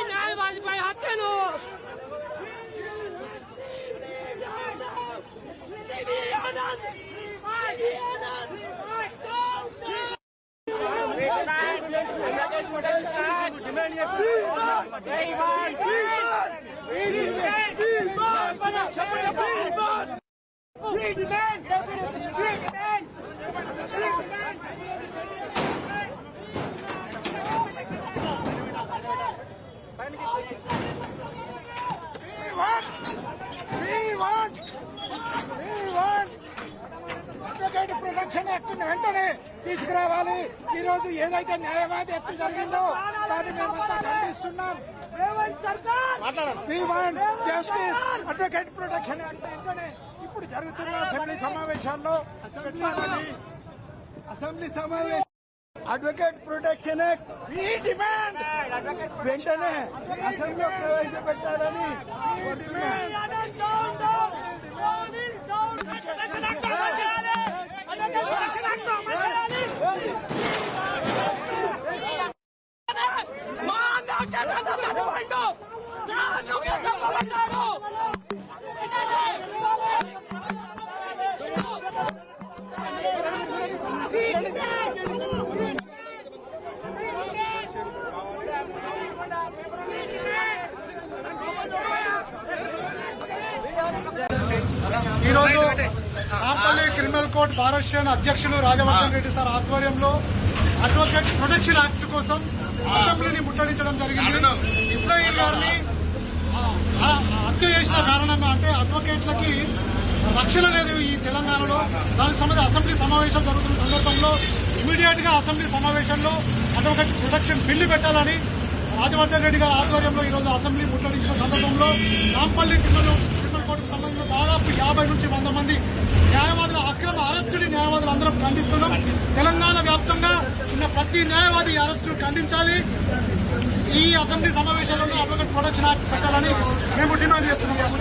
న్యాయవాదిపై హత్యలు advocate protection act వెంటనే తీసుకురావాలి. ఈ రోజు ఏదైతే న్యాయవాది హత్య జరిగిందో దాన్ని మేమంతా ఖండిస్తున్నాం. జస్టిస్ అడ్వకేట్ ప్రొటెక్షన్ యాక్ట్ వెంటనే ఇప్పుడు జరుగుతున్న అసెంబ్లీ సమావేశాల్లో అడ్వకేట్ ప్రొటెక్షన్ యాక్ట్ వెంటనే అసెంబ్లీలో ప్రవేశపెట్టాలని ఈరోజు Nampally criminal court bar association అధ్యక్షులు రాజవర్ధన్ రెడ్డి సార్ ఆధ్వర్యంలో అడ్వకేట్ ప్రొటెక్షన్ యాక్ట్ కోసం అసెంబ్లీని ముట్టడించడం జరిగింది. ఇజ్రాయిల్ గారిని హత్య చేసిన కారణంగా అంటే అడ్వకేట్లకి రక్షణ లేదు ఈ తెలంగాణలో. దానికి సంబంధించి అసెంబ్లీ సమావేశం జరుగుతున్న సందర్భంలో ఇమీడియట్ గా అసెంబ్లీ సమావేశంలో అడ్వకేట్ ప్రొటెక్షన్ బిల్లు పెట్టాలని రాజవర్ధన్ రెడ్డి గారి ఆధ్వర్యంలో ఈ రోజు అసెంబ్లీ ముట్టడించిన సందర్భంలో నాంపల్లి క్రిమినల్ కోర్టుకు సంబంధించిన దాదాపు 50 నుంచి 100 మంది న్యాయవాదుల అక్రమ అరెస్టుని న్యాయవాదులు అందరం ఖండిస్తున్నాం. తెలంగాణ వ్యాప్తంగా ఉన్న ప్రతి న్యాయవాది ఈ అరెస్టును ఖండించాలి. ఈ అసెంబ్లీ సమావేశాలలో అడ్వకేట్ ప్రొటెక్షన్ యాక్ట్ పెట్టాలని మేము డిమాండ్ చేస్తున్నాం.